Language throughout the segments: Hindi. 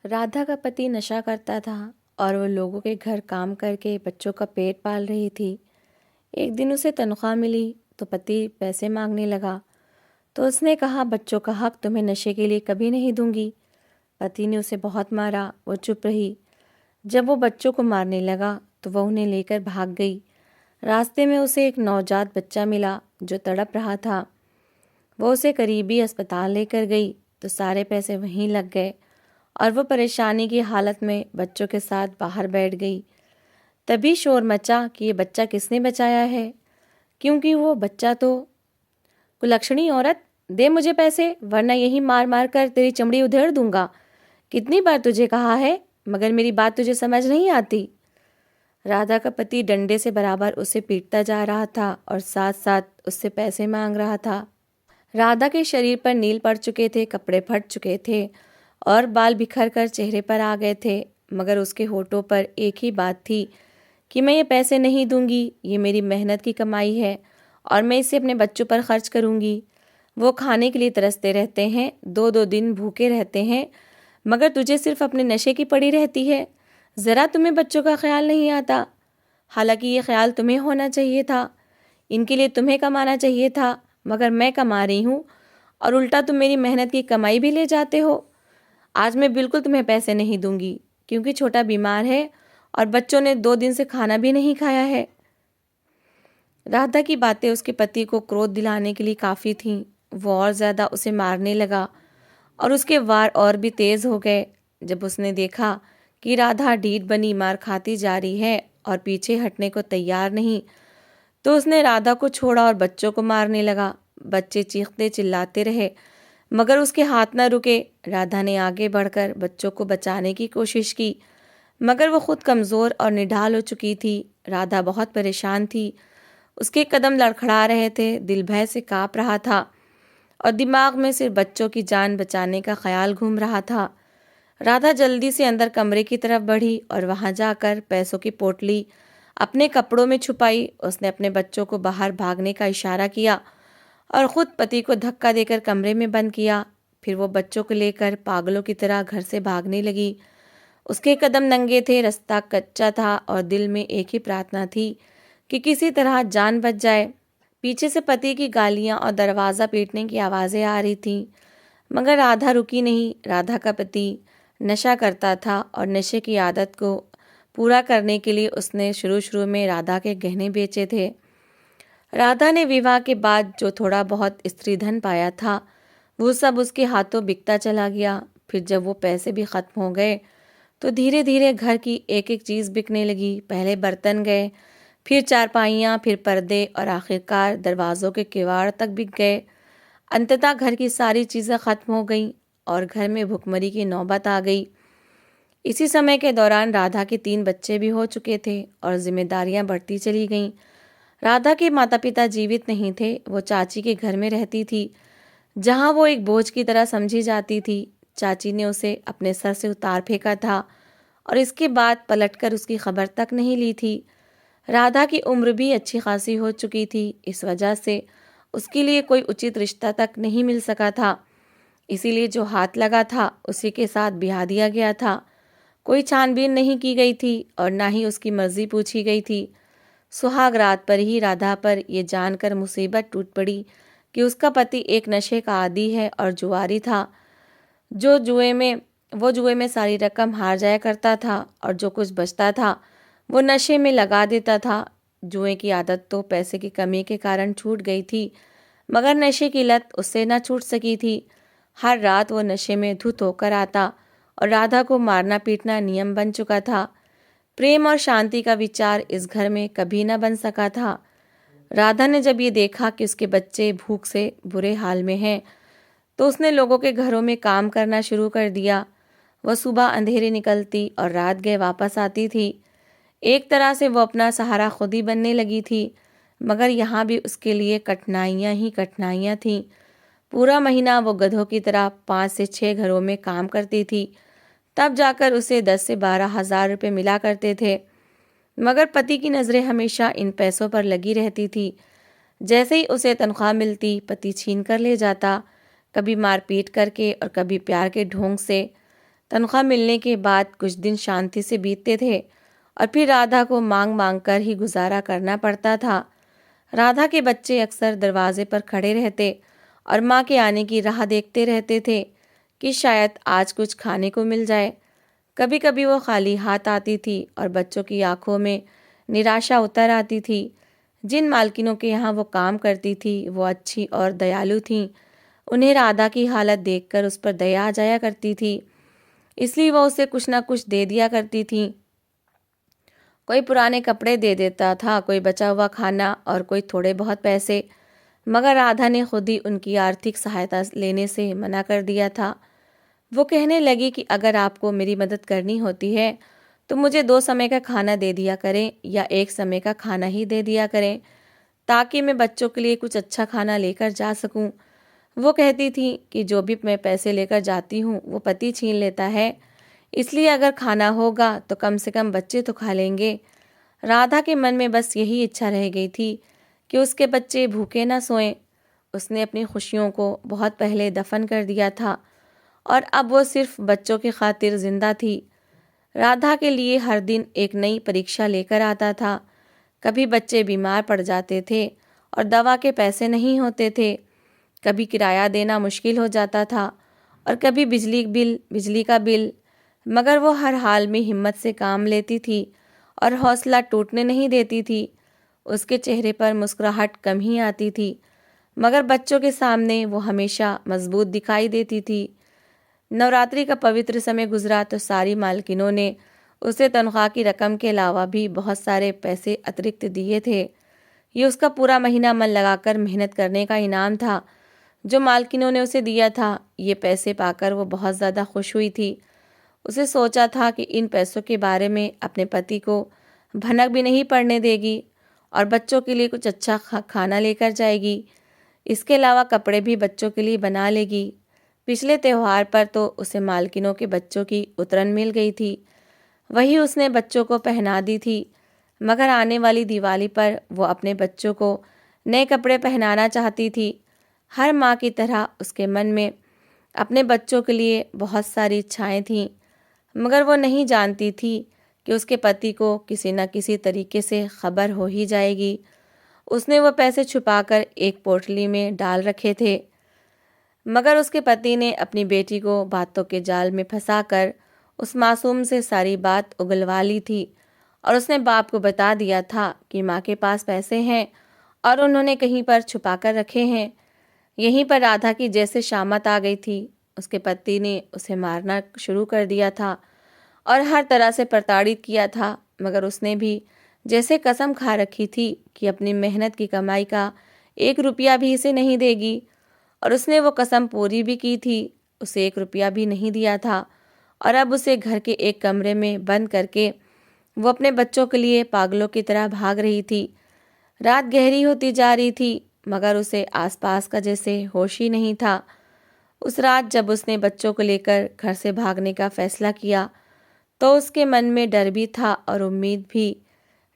राधा का पति नशा करता था और वो लोगों के घर काम करके बच्चों का पेट पाल रही थी। एक दिन उसे तनख्वाह मिली तो पति पैसे मांगने लगा। तो उसने कहा, बच्चों का हक तुम्हें नशे के लिए कभी नहीं दूंगी। पति ने उसे बहुत मारा, वो चुप रही। जब वो बच्चों को मारने लगा तो वह उन्हें लेकर भाग गई। रास्ते में उसे एक नवजात बच्चा मिला जो तड़प रहा था। वो उसे करीबी अस्पताल लेकर गई तो सारे पैसे वहीं लग गए और वो परेशानी की हालत में बच्चों के साथ बाहर बैठ गई। तभी शोर मचा कि ये बच्चा किसने बचाया है, क्योंकि वो बच्चा तो कुलक्षणी औरत, दे मुझे पैसे वरना यही मार मार कर तेरी चमड़ी उधेड़ दूंगा। कितनी बार तुझे कहा है, मगर मेरी बात तुझे समझ नहीं आती। राधा का पति डंडे से बराबर उसे पीटता जा रहा था और साथ साथ उससे पैसे मांग रहा था। राधा के शरीर पर नील पड़ चुके थे, कपड़े फट चुके थे और बाल बिखर कर चेहरे पर आ गए थे, मगर उसके होठों पर एक ही बात थी कि मैं ये पैसे नहीं दूंगी, ये मेरी मेहनत की कमाई है और मैं इसे अपने बच्चों पर खर्च करूंगी। वो खाने के लिए तरसते रहते हैं, दो दो दिन भूखे रहते हैं, मगर तुझे सिर्फ अपने नशे की पड़ी रहती है। ज़रा तुम्हें बच्चों का ख्याल नहीं आता। हालांकि ये ख्याल तुम्हें होना चाहिए था, इनके लिए तुम्हें कमाना चाहिए था, मगर मैं कमा रही हूँ और उल्टा तुम मेरी मेहनत की कमाई भी ले जाते हो। आज मैं बिल्कुल तुम्हें पैसे नहीं दूंगी, क्योंकि छोटा बीमार है और बच्चों ने 2 दिन से खाना भी नहीं खाया है। राधा की बातें उसके पति को क्रोध दिलाने के लिए काफ़ी थीं। वो और ज़्यादा उसे मारने लगा और उसके वार और भी तेज़ हो गए। जब उसने देखा कि राधा ढीठ बनी मार खाती जा रही है और पीछे हटने को तैयार नहीं, तो उसने राधा को छोड़ा और बच्चों को मारने लगा। बच्चे चीखते चिल्लाते रहे, मगर उसके हाथ न रुके। राधा ने आगे बढ़कर बच्चों को बचाने की कोशिश की, मगर वो खुद कमज़ोर और निढाल हो चुकी थी। राधा बहुत परेशान थी, उसके कदम लड़खड़ा रहे थे, दिल भय से काँप रहा था और दिमाग में सिर्फ बच्चों की जान बचाने का ख्याल घूम रहा था। राधा जल्दी से अंदर कमरे की तरफ बढ़ी और वहां जाकर पैसों की पोटली अपने कपड़ों में छुपाई। उसने अपने बच्चों को बाहर भागने का इशारा किया और खुद पति को धक्का देकर कमरे में बंद किया। फिर वो बच्चों को लेकर पागलों की तरह घर से भागने लगी। उसके कदम नंगे थे, रास्ता कच्चा था और दिल में एक ही प्रार्थना थी कि किसी तरह जान बच जाए। पीछे से पति की गालियां और दरवाज़ा पीटने की आवाज़ें आ रही थीं, मगर राधा रुकी नहीं। राधा का पति नशा करता था और नशे की आदत को पूरा करने के लिए उसने शुरू में राधा के गहने बेचे थे। राधा ने विवाह के बाद जो थोड़ा बहुत स्त्री धन पाया था, वो सब उसके हाथों बिकता चला गया। फिर जब वो पैसे भी खत्म हो गए तो धीरे धीरे घर की एक एक चीज़ बिकने लगी। पहले बर्तन गए, फिर चारपाइयाँ, फिर पर्दे और आखिरकार दरवाज़ों के किवाड़ तक बिक गए। अंततः घर की सारी चीज़ें खत्म हो गईं और घर में भुखमरी की नौबत आ गई। इसी समय के दौरान राधा के 3 बच्चे भी हो चुके थे और जिम्मेदारियां बढ़ती चली गईं। राधा के माता पिता जीवित नहीं थे, वो चाची के घर में रहती थी, जहां वो एक बोझ की तरह समझी जाती थी। चाची ने उसे अपने सर से उतार फेंका था और इसके बाद पलटकर उसकी खबर तक नहीं ली थी। राधा की उम्र भी अच्छी खासी हो चुकी थी, इस वजह से उसके लिए कोई उचित रिश्ता तक नहीं मिल सका था। इसीलिए जो हाथ लगा था उसी के साथ ब्याह दिया गया था। कोई छानबीन नहीं की गई थी और ना ही उसकी मर्जी पूछी गई थी। सुहाग रात पर ही राधा पर यह जानकर मुसीबत टूट पड़ी कि उसका पति एक नशे का आदी है और जुआरी था। जो जुए में सारी रकम हार जाया करता था और जो कुछ बचता था वो नशे में लगा देता था। जुए की आदत तो पैसे की कमी के कारण छूट गई थी, मगर नशे की लत उससे न छूट सकी थी। हर रात वो नशे में धुत होकर आता और राधा को मारना पीटना नियम बन चुका था। प्रेम और शांति का विचार इस घर में कभी न बन सका था। राधा ने जब ये देखा कि उसके बच्चे भूख से बुरे हाल में हैं, तो उसने लोगों के घरों में काम करना शुरू कर दिया। वह सुबह अंधेरे निकलती और रात गए वापस आती थी। एक तरह से वो अपना सहारा खुद ही बनने लगी थी, मगर यहाँ भी उसके लिए कठिनाइयाँ ही कठिनाइयाँ थीं। पूरा महीना वो गधों की तरह 5 से 6 घरों में काम करती थी, तब जाकर उसे 10 से 12 हज़ार रुपये मिला करते थे। मगर पति की नज़रें हमेशा इन पैसों पर लगी रहती थी। जैसे ही उसे तनख्वाह मिलती, पति छीन कर ले जाता, कभी मारपीट करके और कभी प्यार के ढोंग से। तनख्वाह मिलने के बाद कुछ दिन शांति से बीतते थे और फिर राधा को मांग मांग कर ही गुजारा करना पड़ता था। राधा के बच्चे अक्सर दरवाजे पर खड़े रहते और माँ के आने की राह देखते रहते थे कि शायद आज कुछ खाने को मिल जाए। कभी कभी वो खाली हाथ आती थी और बच्चों की आंखों में निराशा उतर आती थी। जिन मालकिनों के यहाँ वो काम करती थी वो अच्छी और दयालु थीं। उन्हें राधा की हालत देखकर उस पर दया आ जाया करती थी, इसलिए वो उसे कुछ ना कुछ दे दिया करती थी। कोई पुराने कपड़े दे देता था, कोई बचा हुआ खाना और कोई थोड़े बहुत पैसे। मगर राधा ने खुद ही उनकी आर्थिक सहायता लेने से मना कर दिया था। वो कहने लगी कि अगर आपको मेरी मदद करनी होती है तो मुझे 2 समय का खाना दे दिया करें या 1 समय का खाना ही दे दिया करें, ताकि मैं बच्चों के लिए कुछ अच्छा खाना लेकर जा सकूं। वो कहती थी कि जो भी मैं पैसे लेकर जाती हूँ वो पति छीन लेता है, इसलिए अगर खाना होगा तो कम से कम बच्चे तो खा लेंगे। राधा के मन में बस यही इच्छा रह गई थी कि उसके बच्चे भूखे ना सोएं। उसने अपनी खुशियों को बहुत पहले दफन कर दिया था और अब वो सिर्फ बच्चों की खातिर जिंदा थी। राधा के लिए हर दिन एक नई परीक्षा लेकर आता था। कभी बच्चे बीमार पड़ जाते थे और दवा के पैसे नहीं होते थे, कभी किराया देना मुश्किल हो जाता था और कभी बिजली का बिल। मगर वो हर हाल में हिम्मत से काम लेती थी और हौसला टूटने नहीं देती थी। उसके चेहरे पर मुस्कुराहट कम ही आती थी, मगर बच्चों के सामने वो हमेशा मजबूत दिखाई देती थी। नवरात्रि का पवित्र समय गुजरा तो सारी मालकिनों ने उसे तनख्वाह की रकम के अलावा भी बहुत सारे पैसे अतिरिक्त दिए थे। ये उसका पूरा महीना मन लगाकर मेहनत करने का इनाम था जो मालकिनों ने उसे दिया था। ये पैसे पाकर वो बहुत ज़्यादा खुश हुई थी। उसे सोचा था कि इन पैसों के बारे में अपने पति को भनक भी नहीं पड़ने देगी और बच्चों के लिए कुछ अच्छा खाना लेकर जाएगी। इसके अलावा कपड़े भी बच्चों के लिए बना लेगी। पिछले त्यौहार पर तो उसे मालकिनों के बच्चों की उतरन मिल गई थी, वही उसने बच्चों को पहना दी थी। मगर आने वाली दिवाली पर वो अपने बच्चों को नए कपड़े पहनाना चाहती थी। हर माँ की तरह उसके मन में अपने बच्चों के लिए बहुत सारी इच्छाएं थीं, मगर वो नहीं जानती थी कि उसके पति को किसी न किसी तरीके से खबर हो ही जाएगी। उसने वो पैसे छुपाकर एक पोटली में डाल रखे थे, मगर उसके पति ने अपनी बेटी को बातों के जाल में फंसाकर उस मासूम से सारी बात उगलवा ली थी और उसने बाप को बता दिया था कि माँ के पास पैसे हैं और उन्होंने कहीं पर छुपा कर रखे हैं। यहीं पर राधा की जैसे शामत आ गई थी। उसके पति ने उसे मारना शुरू कर दिया था और हर तरह से प्रताड़ित किया था, मगर उसने भी जैसे कसम खा रखी थी कि अपनी मेहनत की कमाई का 1 रुपया भी इसे नहीं देगी, और उसने वो कसम पूरी भी की थी। उसे 1 रुपया भी नहीं दिया था और अब उसे घर के एक कमरे में बंद करके वो अपने बच्चों के लिए पागलों की तरह भाग रही थी। रात गहरी होती जा रही थी, मगर उसे आसपास का जैसे होश ही नहीं था। उस रात जब उसने बच्चों को लेकर घर से भागने का फैसला किया तो उसके मन में डर भी था और उम्मीद भी।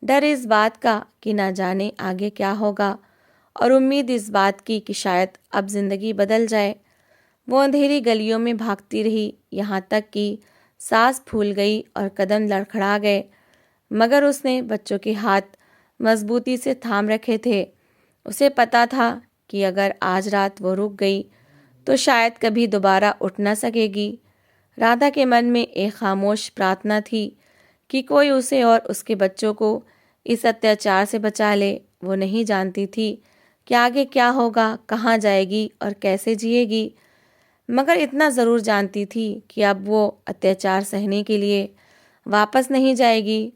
डर इस बात का कि ना जाने आगे क्या होगा, और उम्मीद इस बात की कि शायद अब जिंदगी बदल जाए। वो अंधेरी गलियों में भागती रही, यहाँ तक कि सांस फूल गई और कदम लड़खड़ा गए, मगर उसने बच्चों के हाथ मजबूती से थाम रखे थे। उसे पता था कि अगर आज रात वो रुक गई तो शायद कभी दोबारा उठ न सकेगी। राधा के मन में एक खामोश प्रार्थना थी कि कोई उसे और उसके बच्चों को इस अत्याचार से बचा ले। वो नहीं जानती थी कि आगे क्या होगा, कहाँ जाएगी और कैसे जिएगी, मगर इतना ज़रूर जानती थी कि अब वो अत्याचार सहने के लिए वापस नहीं जाएगी।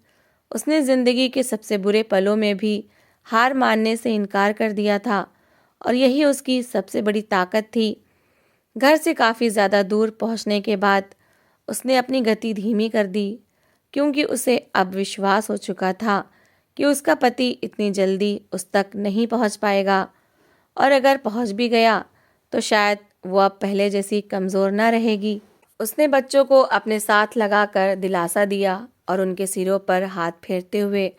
उसने ज़िंदगी के सबसे बुरे पलों में भी हार मानने से इनकार कर दिया था और यही उसकी सबसे बड़ी ताकत थी। घर से काफ़ी ज़्यादा दूर पहुंचने के बाद उसने अपनी गति धीमी कर दी, क्योंकि उसे अब विश्वास हो चुका था कि उसका पति इतनी जल्दी उस तक नहीं पहुंच पाएगा, और अगर पहुंच भी गया तो शायद वो अब पहले जैसी कमज़ोर ना रहेगी। उसने बच्चों को अपने साथ लगाकर दिलासा दिया और उनके सिरों पर हाथ फेरते हुए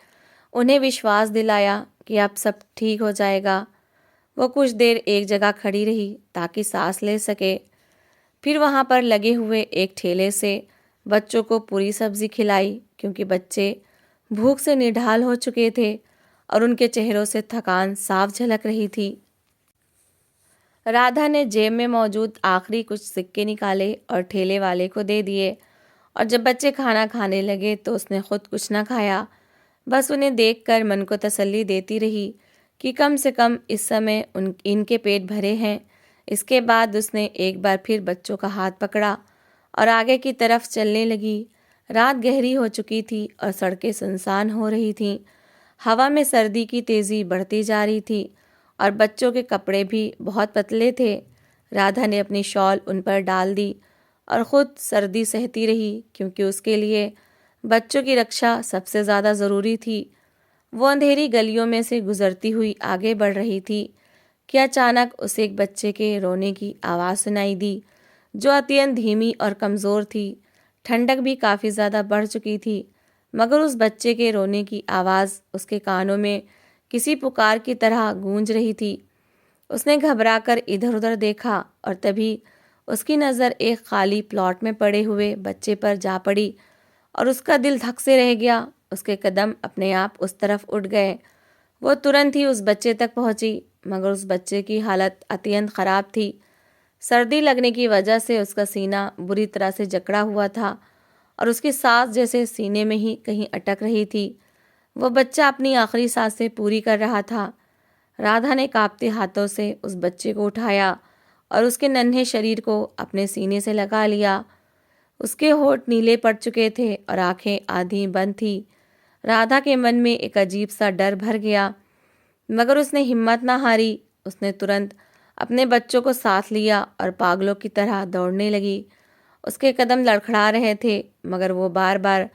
उन्हें विश्वास दिलाया कि अब सब ठीक हो जाएगा। वो कुछ देर एक जगह खड़ी रही ताकि सांस ले सके। फिर वहाँ पर लगे हुए एक ठेले से बच्चों को पूरी सब्जी खिलाई क्योंकि बच्चे भूख से निढाल हो चुके थे और उनके चेहरों से थकान साफ झलक रही थी। राधा ने जेब में मौजूद आखिरी कुछ सिक्के निकाले और ठेले वाले को दे दिए, और जब बच्चे खाना खाने लगे तो उसने खुद कुछ ना खाया, बस उन्हें देखकर मन को तसल्ली देती रही कि कम से कम इस समय इनके पेट भरे हैं। इसके बाद उसने एक बार फिर बच्चों का हाथ पकड़ा और आगे की तरफ चलने लगी। रात गहरी हो चुकी थी और सड़कें सुनसान हो रही थीं। हवा में सर्दी की तेज़ी बढ़ती जा रही थी और बच्चों के कपड़े भी बहुत पतले थे। राधा ने अपनी शॉल उन पर डाल दी और ख़ुद सर्दी सहती रही क्योंकि उसके लिए बच्चों की रक्षा सबसे ज़्यादा ज़रूरी थी। वो अंधेरी गलियों में से गुजरती हुई आगे बढ़ रही थी कि अचानक उसे एक बच्चे के रोने की आवाज़ सुनाई दी, जो अत्यंत धीमी और कमज़ोर थी। ठंडक भी काफ़ी ज़्यादा बढ़ चुकी थी, मगर उस बच्चे के रोने की आवाज़ उसके कानों में किसी पुकार की तरह गूंज रही थी। उसने घबराकर इधर उधर देखा और तभी उसकी नज़र एक खाली प्लॉट में पड़े हुए बच्चे पर जा पड़ी और उसका दिल धक से रह गया। उसके कदम अपने आप उस तरफ उठ गए। वो तुरंत ही उस बच्चे तक पहुंची, मगर उस बच्चे की हालत अत्यंत ख़राब थी। सर्दी लगने की वजह से उसका सीना बुरी तरह से जकड़ा हुआ था और उसकी सांस जैसे सीने में ही कहीं अटक रही थी। वो बच्चा अपनी आखिरी सांसें पूरी कर रहा था। राधा ने कांपते हाथों से उस बच्चे को उठाया और उसके नन्हे शरीर को अपने सीने से लगा लिया। उसके होंठ नीले पड़ चुके थे और आंखें आधी बंद थी। राधा के मन में एक अजीब सा डर भर गया, मगर उसने हिम्मत ना हारी। उसने तुरंत अपने बच्चों को साथ लिया और पागलों की तरह दौड़ने लगी। उसके कदम लड़खड़ा रहे थे, मगर वो बार बार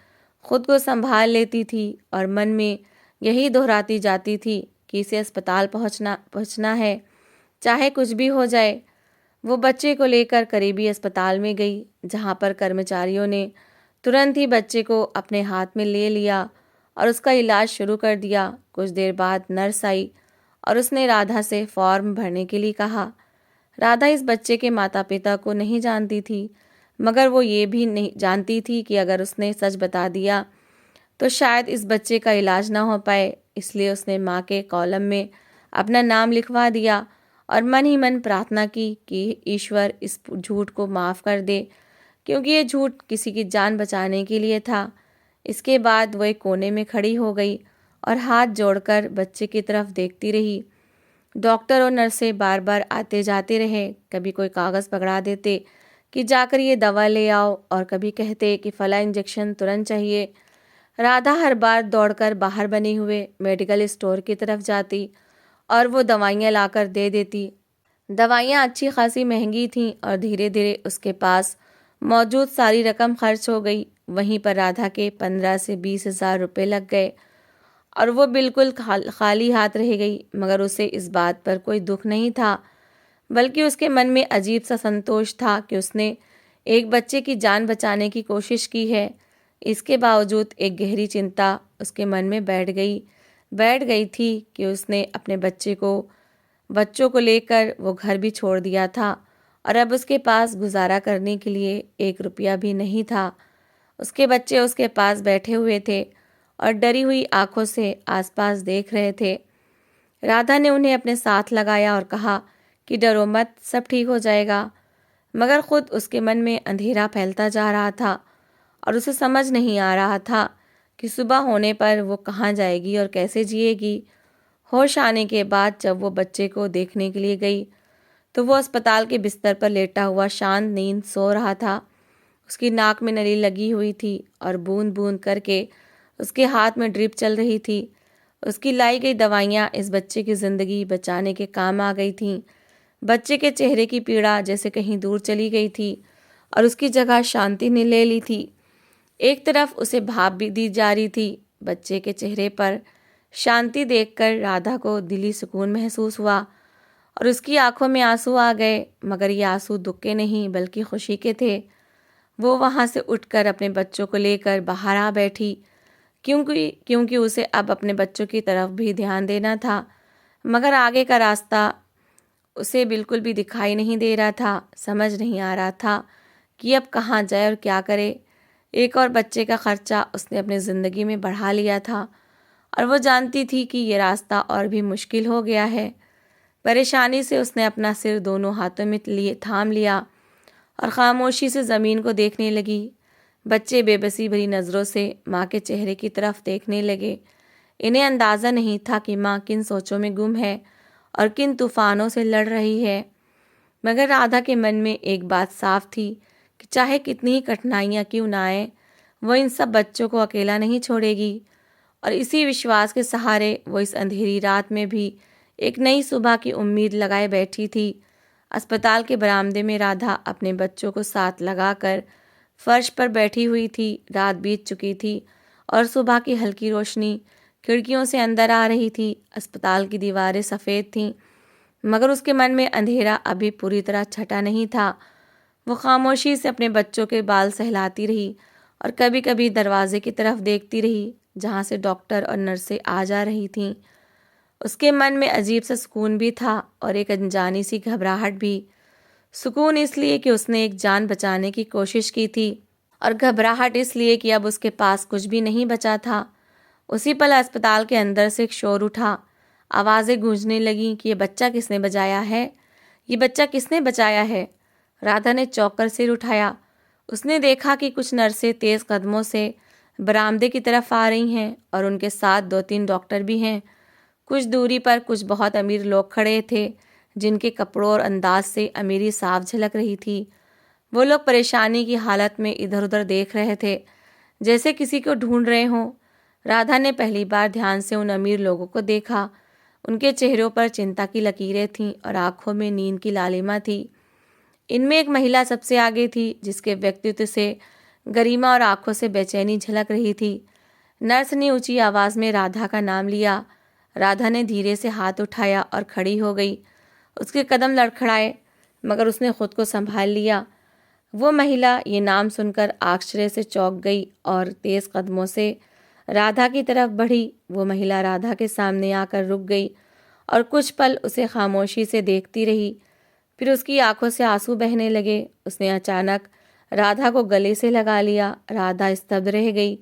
खुद को संभाल लेती थी और मन में यही दोहराती जाती थी कि इसे अस्पताल पहुंचना है, चाहे कुछ भी हो जाए। वो बच्चे को लेकर करीबी अस्पताल में गई, जहां पर कर्मचारियों ने तुरंत ही बच्चे को अपने हाथ में ले लिया और उसका इलाज शुरू कर दिया। कुछ देर बाद नर्स आई और उसने राधा से फॉर्म भरने के लिए कहा। राधा इस बच्चे के माता पिता को नहीं जानती थी, मगर वो ये भी नहीं जानती थी कि अगर उसने सच बता दिया तो शायद इस बच्चे का इलाज ना हो पाए। इसलिए उसने माँ के कॉलम में अपना नाम लिखवा दिया और मन ही मन प्रार्थना की कि ईश्वर इस झूठ को माफ़ कर दे, क्योंकि ये झूठ किसी की जान बचाने के लिए था। इसके बाद वो एक कोने में खड़ी हो गई और हाथ जोड़कर बच्चे की तरफ देखती रही। डॉक्टर और नर्सें बार बार आते जाते रहे, कभी कोई कागज़ पकड़ा देते कि जाकर ये दवा ले आओ और कभी कहते कि फला इंजेक्शन तुरंत चाहिए। राधा हर बार दौड़कर बाहर बने हुए मेडिकल स्टोर की तरफ जाती और वो दवाइयाँ लाकर दे देती। दवाइयाँ अच्छी खासी महंगी थीं और धीरे धीरे उसके पास मौजूद सारी रकम खर्च हो गई। वहीं पर राधा के 15 से 20 हज़ार रुपये लग गए और वो बिल्कुल खाली हाथ रह गई। मगर उसे इस बात पर कोई दुख नहीं था, बल्कि उसके मन में अजीब सा संतोष था कि उसने एक बच्चे की जान बचाने की कोशिश की है। इसके बावजूद एक गहरी चिंता उसके मन में बैठ गई थी कि उसने अपने बच्चों को लेकर वो घर भी छोड़ दिया था और अब उसके पास गुजारा करने के लिए 1 रुपया भी नहीं था। उसके बच्चे उसके पास बैठे हुए थे और डरी हुई आंखों से आसपास देख रहे थे। राधा ने उन्हें अपने साथ लगाया और कहा कि डरो मत, सब ठीक हो जाएगा। मगर खुद उसके मन में अंधेरा फैलता जा रहा था और उसे समझ नहीं आ रहा था कि सुबह होने पर वो कहाँ जाएगी और कैसे जिएगी। होश आने के बाद जब वो बच्चे को देखने के लिए गई तो वो अस्पताल के बिस्तर पर लेटा हुआ शांत नींद सो रहा था। उसकी नाक में नली लगी हुई थी और बूंद बूंद करके उसके हाथ में ड्रिप चल रही थी। उसकी लाई गई दवाइयाँ इस बच्चे की ज़िंदगी बचाने के काम आ गई थीं। बच्चे के चेहरे की पीड़ा जैसे कहीं दूर चली गई थी और उसकी जगह शांति ने ले ली थी। एक तरफ उसे भाप भी दी जा रही थी। बच्चे के चेहरे पर शांति देखकर राधा को दिली सुकून महसूस हुआ और उसकी आंखों में आंसू आ गए, मगर ये आंसू दुख के नहीं बल्कि खुशी के थे। वो वहाँ से उठकर अपने बच्चों को लेकर बाहर आ बैठी, क्योंकि उसे अब अपने बच्चों की तरफ भी ध्यान देना था। मगर आगे का रास्ता उसे बिल्कुल भी दिखाई नहीं दे रहा था। समझ नहीं आ रहा था कि अब कहाँ जाए और क्या करे। एक और बच्चे का खर्चा उसने अपनी ज़िंदगी में बढ़ा लिया था और वो जानती थी कि ये रास्ता और भी मुश्किल हो गया है। परेशानी से उसने अपना सिर दोनों हाथों में लिए थाम लिया और खामोशी से ज़मीन को देखने लगी। बच्चे बेबसी भरी नज़रों से माँ के चेहरे की तरफ देखने लगे। इन्हें अंदाज़ा नहीं था कि माँ किन सोचों में गुम है और किन तूफानों से लड़ रही है। मगर राधा के मन में एक बात साफ थी कि चाहे कितनी ही कठिनाइयाँ क्यों ना आए, वो इन सब बच्चों को अकेला नहीं छोड़ेगी। और इसी विश्वास के सहारे वो इस अंधेरी रात में भी एक नई सुबह की उम्मीद लगाए बैठी थी। अस्पताल के बरामदे में राधा अपने बच्चों को साथ लगाकर फर्श पर बैठी हुई थी। रात बीत चुकी थी और सुबह की हल्की रोशनी खिड़कियों से अंदर आ रही थी। अस्पताल की दीवारें सफ़ेद थीं, मगर उसके मन में अंधेरा अभी पूरी तरह छटा नहीं था। वो खामोशी से अपने बच्चों के बाल सहलाती रही और कभी कभी दरवाजे की तरफ देखती रही, जहाँ से डॉक्टर और नर्सें आ जा रही थीं। उसके मन में अजीब सा सुकून भी था और एक अनजानी सी घबराहट भी। सुकून इसलिए कि उसने एक जान बचाने की कोशिश की थी, और घबराहट इसलिए कि अब उसके पास कुछ भी नहीं बचा था। उसी पल अस्पताल के अंदर से एक शोर उठा। आवाज़ें गूंजने लगीं कि ये बच्चा किसने बचाया है, ये बच्चा किसने बचाया है। राधा ने चौंक कर सिर उठाया। उसने देखा कि कुछ नर्सें तेज़ कदमों से बरामदे की तरफ आ रही हैं और उनके साथ 2-3 डॉक्टर भी हैं। कुछ दूरी पर कुछ बहुत अमीर लोग खड़े थे, जिनके कपड़ों और अंदाज से अमीरी साफ झलक रही थी। वो लोग परेशानी की हालत में इधर उधर देख रहे थे, जैसे किसी को ढूंढ रहे हों। राधा ने पहली बार ध्यान से उन अमीर लोगों को देखा। उनके चेहरों पर चिंता की लकीरें थीं और आंखों में नींद की लालिमा थी। इनमें एक महिला सबसे आगे थी, जिसके व्यक्तित्व से गरिमा और आंखों से बेचैनी झलक रही थी। नर्स ने ऊंची आवाज़ में राधा का नाम लिया। राधा ने धीरे से हाथ उठाया और खड़ी हो गई। उसके कदम लड़खड़ाए, मगर उसने खुद को संभाल लिया। वो महिला ये नाम सुनकर आश्चर्य से चौंक गई और तेज़ कदमों से राधा की तरफ बढ़ी। वो महिला राधा के सामने आकर रुक गई और कुछ पल उसे खामोशी से देखती रही। फिर उसकी आंखों से आंसू बहने लगे। उसने अचानक राधा को गले से लगा लिया। राधा स्तब्ध रह गई,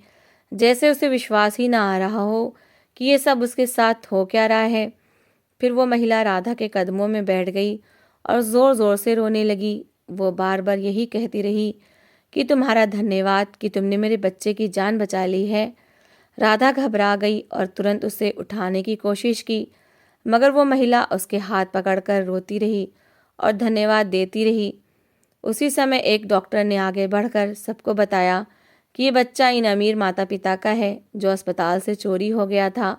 जैसे उसे विश्वास ही ना आ रहा हो कि ये सब उसके साथ हो क्या रहा है। फिर वो महिला राधा के कदमों में बैठ गई और ज़ोर ज़ोर से रोने लगी। वो बार बार यही कहती रही कि तुम्हारा धन्यवाद कि तुमने मेरे बच्चे की जान बचा ली है। राधा घबरा गई और तुरंत उसे उठाने की कोशिश की, मगर वो महिला उसके हाथ पकड़कर रोती रही और धन्यवाद देती रही। उसी समय एक डॉक्टर ने आगे बढ़कर सबको बताया कि ये बच्चा इन अमीर माता पिता का है, जो अस्पताल से चोरी हो गया था।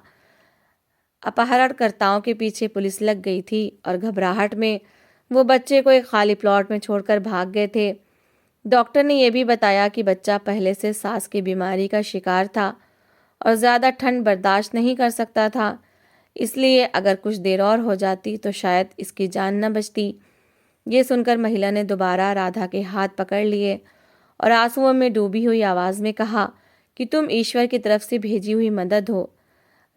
अपहरणकर्ताओं के पीछे पुलिस लग गई थी और घबराहट में वो बच्चे को एक खाली प्लॉट में छोड़कर भाग गए थे। डॉक्टर ने यह भी बताया कि बच्चा पहले से सांस की बीमारी का शिकार था और ज़्यादा ठंड बर्दाश्त नहीं कर सकता था, इसलिए अगर कुछ देर और हो जाती तो शायद इसकी जान न बचती। ये सुनकर महिला ने दोबारा राधा के हाथ पकड़ लिए और आंसुओं में डूबी हुई आवाज़ में कहा कि तुम ईश्वर की तरफ से भेजी हुई मदद हो।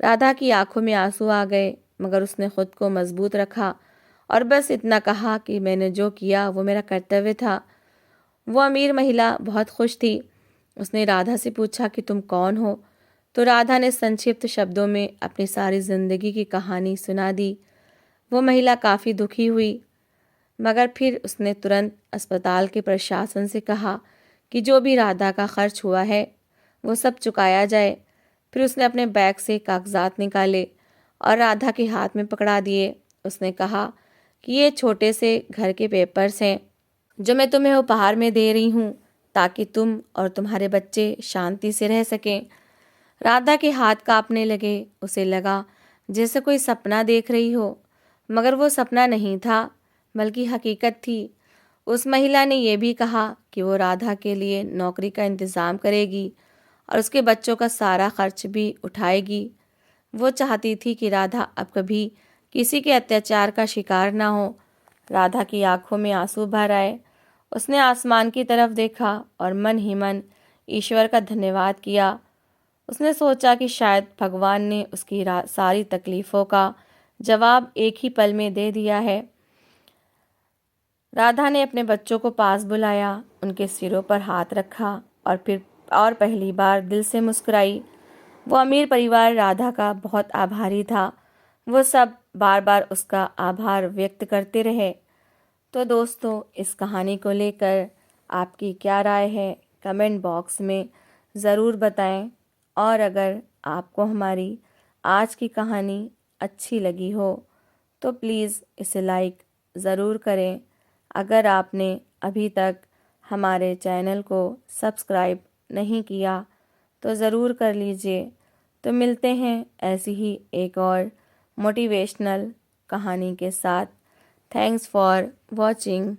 राधा की आंखों में आंसू आ गए, मगर उसने खुद को मजबूत रखा और बस इतना कहा कि मैंने जो किया वो मेरा कर्तव्य था। वो अमीर महिला बहुत खुश थी। उसने राधा से पूछा कि तुम कौन हो, तो राधा ने संक्षिप्त शब्दों में अपनी सारी जिंदगी की कहानी सुना दी। वो महिला काफ़ी दुखी हुई, मगर फिर उसने तुरंत अस्पताल के प्रशासन से कहा कि जो भी राधा का खर्च हुआ है वो सब चुकाया जाए। फिर उसने अपने बैग से कागजात निकाले और राधा के हाथ में पकड़ा दिए। उसने कहा कि ये छोटे से घर के पेपर्स हैं जो मैं तुम्हें उपहार में दे रही हूँ, ताकि तुम और तुम्हारे बच्चे शांति से रह सकें। राधा के हाथ कांपने लगे। उसे लगा जैसे कोई सपना देख रही हो, मगर वो सपना नहीं था, बल्कि हकीकत थी। उस महिला ने यह भी कहा कि वो राधा के लिए नौकरी का इंतज़ाम करेगी और उसके बच्चों का सारा खर्च भी उठाएगी। वो चाहती थी कि राधा अब कभी किसी के अत्याचार का शिकार ना हो। राधा की आंखों में आंसू भर आए। उसने आसमान की तरफ देखा और मन ही मन ईश्वर का धन्यवाद किया। उसने सोचा कि शायद भगवान ने उसकी सारी तकलीफ़ों का जवाब एक ही पल में दे दिया है। राधा ने अपने बच्चों को पास बुलाया, उनके सिरों पर हाथ रखा और फिर और पहली बार दिल से मुस्कुराई। वो अमीर परिवार राधा का बहुत आभारी था। वो सब बार बार उसका आभार व्यक्त करते रहे। तो दोस्तों, इस कहानी को लेकर आपकी क्या राय है, कमेंट बॉक्स में ज़रूर बताएं। और अगर आपको हमारी आज की कहानी अच्छी लगी हो तो प्लीज़ इसे लाइक ज़रूर करें। अगर आपने अभी तक हमारे चैनल को सब्सक्राइब नहीं किया तो ज़रूर कर लीजिए। तो मिलते हैं ऐसी ही एक और मोटिवेशनल कहानी के साथ। Thanks for watching.